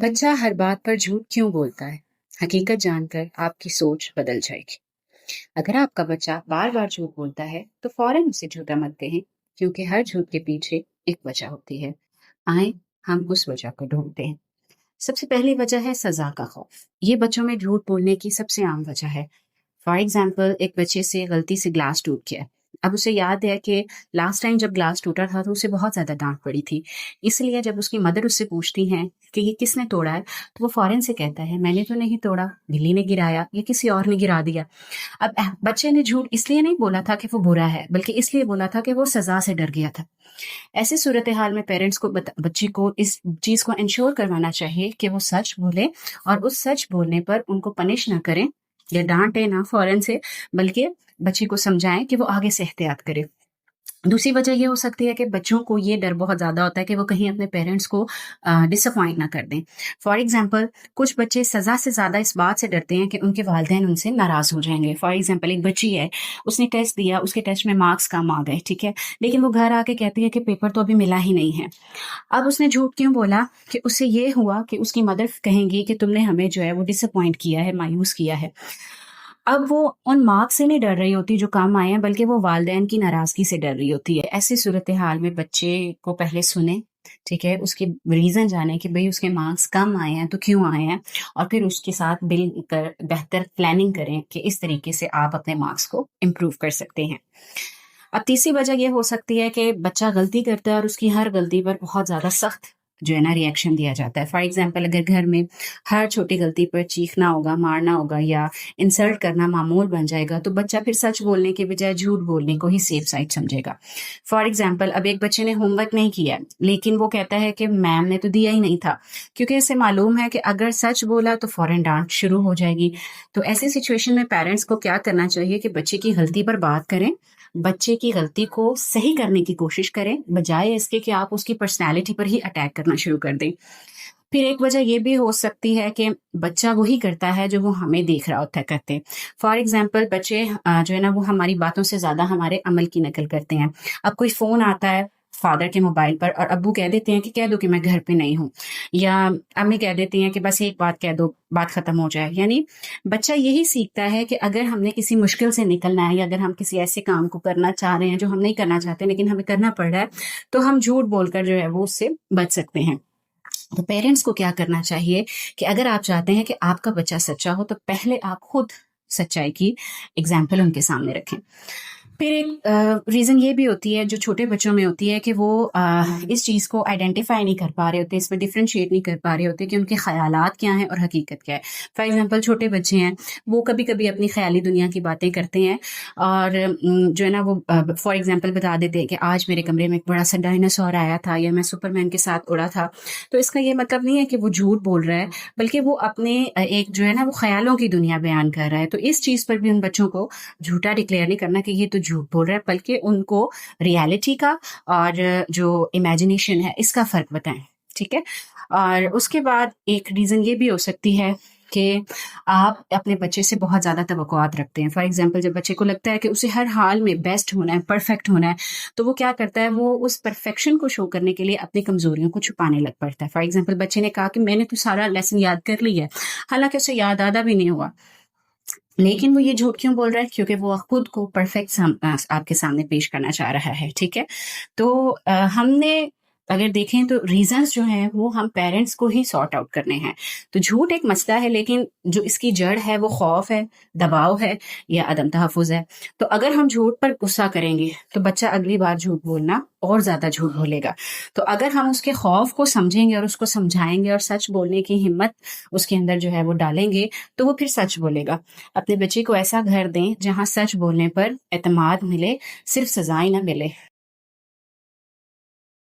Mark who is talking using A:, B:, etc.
A: بچہ ہر بات پر جھوٹ کیوں بولتا ہے؟ حقیقت جان کر آپ کی سوچ بدل جائے گی۔ اگر آپ کا بچہ بار بار جھوٹ بولتا ہے تو فوراً اسے جھوٹا مت کہیں، کیونکہ ہر جھوٹ کے پیچھے ایک وجہ ہوتی ہے۔ آئیں ہم اس وجہ کو ڈھونڈتے ہیں۔ سب سے پہلی وجہ ہے سزا کا خوف۔ یہ بچوں میں جھوٹ بولنے کی سب سے عام وجہ ہے۔ فار ایگزامپل، ایک بچے سے غلطی سے گلاس ٹوٹ گیا۔ اب اسے یاد ہے کہ لاسٹ ٹائم جب گلاس ٹوٹا تھا تو اسے بہت زیادہ ڈانٹ پڑی تھی۔ اس لیے جب اس کی مدر اس سے پوچھتی ہیں کہ یہ کس نے توڑا ہے تو وہ فوراً سے کہتا ہے میں نے تو نہیں توڑا، بلی نے گرایا یا کسی اور نے گرا دیا۔ اب بچے نے جھوٹ اس لیے نہیں بولا تھا کہ وہ برا ہے، بلکہ اس لیے بولا تھا کہ وہ سزا سے ڈر گیا تھا۔ ایسی صورتحال میں پیرنٹس کو بچے کو اس چیز کو انشور کروانا چاہیے کہ وہ سچ بولے، اور اس سچ بولنے پر ان کو پنش نہ کریں یا ڈانٹے نہ فوراً سے، بلکہ بچے کو سمجھائیں کہ وہ آگے سے احتیاط کرے۔ دوسری وجہ یہ ہو سکتی ہے کہ بچوں کو یہ ڈر بہت زیادہ ہوتا ہے کہ وہ کہیں اپنے پیرنٹس کو ڈس اپوائنٹ نہ کر دیں۔ فار ایگزامپل، کچھ بچے سزا سے زیادہ اس بات سے ڈرتے ہیں کہ ان کے والدین ان سے ناراض ہو جائیں گے۔ فار ایگزامپل، ایک بچی ہے، اس نے ٹیسٹ دیا، اس کے ٹیسٹ میں مارکس کم آ گئے، ٹھیک ہے، لیکن وہ گھر آ کے کہتی ہے کہ پیپر تو ابھی ملا ہی نہیں ہے۔ اب اس نے جھوٹ کیوں بولا؟ کہ اس سے یہ ہوا کہ اس کی مدر کہیں گی کہ تم نے ہمیں جو ہے وہ ڈس اپوائنٹ کیا ہے، مایوس کیا ہے۔ اب وہ ان مارکس سے نہیں ڈر رہی ہوتی جو کم آئے ہیں، بلکہ وہ والدین کی ناراضگی سے ڈر رہی ہوتی ہے۔ ایسی صورتحال میں بچے کو پہلے سنیں، ٹھیک ہے، اس کے ریزن جانیں کہ بھئی اس کے مارکس کم آئے ہیں تو کیوں آئے ہیں، اور پھر اس کے ساتھ مل کر بہتر پلاننگ کریں کہ اس طریقے سے آپ اپنے مارکس کو امپروو کر سکتے ہیں۔ اب تیسری وجہ یہ ہو سکتی ہے کہ بچہ غلطی کرتا ہے اور اس کی ہر غلطی پر بہت زیادہ سخت جو ہے نا ریئیکشن دیا جاتا ہے۔ فار ایگزامپل، اگر گھر میں ہر چھوٹی غلطی پر چیخنا ہوگا، مارنا ہوگا یا انسلٹ کرنا معمول بن جائے گا تو بچہ پھر سچ بولنے کے بجائے جھوٹ بولنے کو ہی سیف سائڈ سمجھے گا۔ فار ایگزامپل، اب ایک بچے نے ہوم ورک نہیں کیا لیکن وہ کہتا ہے کہ میم نے تو دیا ہی نہیں تھا، کیونکہ اسے معلوم ہے کہ اگر سچ بولا تو فوراً ڈانٹ شروع ہو جائے گی۔ تو ایسی سچویشن میں پیرنٹس کو کیا کرنا چاہیے کہ بچے کی غلطی پر بات کریں، بچے کی غلطی کو صحیح کرنے کی کوشش کریں، بجائے اس کے کہ آپ اس کی پرسنالٹی پر ہی اٹیک کرنا شروع کر دیں۔ پھر ایک وجہ یہ بھی ہو سکتی ہے کہ بچہ وہی کرتا ہے جو وہ ہمیں دیکھ رہا ہوتا ہے کرتے۔ فار ایگزامپل، بچے جو ہے نا وہ ہماری باتوں سے زیادہ ہمارے عمل کی نقل کرتے ہیں۔ اب کوئی فون آتا ہے فادر کے موبائل پر اور ابو کہہ دیتے ہیں کہ کہہ دو کہ میں گھر پہ نہیں ہوں، یا امی کہہ دیتی ہیں کہ بس ایک بات کہہ دو، بات ختم ہو جائے۔ یعنی بچہ یہی سیکھتا ہے کہ اگر ہم نے کسی مشکل سے نکلنا ہے یا اگر ہم کسی ایسے کام کو کرنا چاہ رہے ہیں جو ہم نہیں کرنا چاہتے لیکن ہمیں کرنا پڑ رہا ہے، تو ہم جھوٹ بول کر جو ہے وہ اس سے بچ سکتے ہیں۔ تو پیرنٹس کو کیا کرنا چاہیے کہ اگر آپ چاہتے ہیں کہ آپ کا بچہ سچا ہو تو پہلے آپ خود سچائی کی اگزامپل ان کے سامنے رکھیں۔ پھر ایک ریزن یہ بھی ہوتی ہے جو چھوٹے بچوں میں ہوتی ہے کہ وہ اس چیز کو آئیڈینٹیفائی نہیں کر پا رہے ہوتے، اس میں ڈفرینشیٹ نہیں کر پا رہے ہوتے کہ ان کے خیالات کیا ہیں اور حقیقت کیا ہے۔ فار ایگزامپل، چھوٹے بچے ہیں، وہ کبھی کبھی اپنی خیالی دنیا کی باتیں کرتے ہیں اور جو ہے نا وہ فار ایگزامپل بتا دیتے ہیں کہ آج میرے کمرے میں ایک بڑا سا ڈائناسور آیا تھا یا میں سپر مین کے ساتھ اڑا تھا۔ تو اس کا یہ مطلب نہیں ہے کہ وہ جھوٹ بول رہا ہے، بلکہ وہ اپنے ایک جو ہے نا وہ خیالوں کی دنیا بیان کر رہا ہے۔ تو اس چیز پر بھی ان بچوں کو جھوٹا ڈکلیئر نہیں کرنا کہ یہ تو جھوٹ بول رہا ہے، بلکہ ان کو ریالٹی کا اور جو امیجنیشن ہے اس کا فرق بتائیں، ٹھیک ہے۔ اور اس کے بعد ایک ریزن یہ بھی ہو سکتی ہے کہ آپ اپنے بچے سے بہت زیادہ توقعات رکھتے ہیں۔ فار ایگزامپل، جب بچے کو لگتا ہے کہ اسے ہر حال میں بیسٹ ہونا ہے، پرفیکٹ ہونا ہے، تو وہ کیا کرتا ہے، وہ اس پرفیکشن کو شو کرنے کے لیے اپنی کمزوریوں کو چھپانے لگ پڑتا ہے۔ فار ایگزامپل، بچے نے کہا کہ میں نے تو سارا لیسن یاد کر لی ہے، حالانکہ اسے یاد آدھا بھی نہیں ہوا، لیکن وہ یہ جھوٹ کیوں بول رہا ہے؟ کیونکہ وہ خود کو پرفیکٹ آپ کے سامنے پیش کرنا چاہ رہا ہے، ٹھیک ہے۔ تو ہم نے اگر دیکھیں تو ریزنز جو ہیں وہ ہم پیرنٹس کو ہی سارٹ آؤٹ کرنے ہیں۔ تو جھوٹ ایک مسئلہ ہے، لیکن جو اس کی جڑ ہے وہ خوف ہے، دباؤ ہے یا عدم تحفظ ہے۔ تو اگر ہم جھوٹ پر غصہ کریں گے تو بچہ اگلی بار جھوٹ بولنا اور زیادہ جھوٹ بولے گا۔ تو اگر ہم اس کے خوف کو سمجھیں گے اور اس کو سمجھائیں گے اور سچ بولنے کی ہمت اس کے اندر جو ہے وہ ڈالیں گے تو وہ پھر سچ بولے گا۔ اپنے بچے کو ایسا گھر دیں جہاں سچ بولنے پر اعتماد ملے، صرف سزائیں نہ ملے۔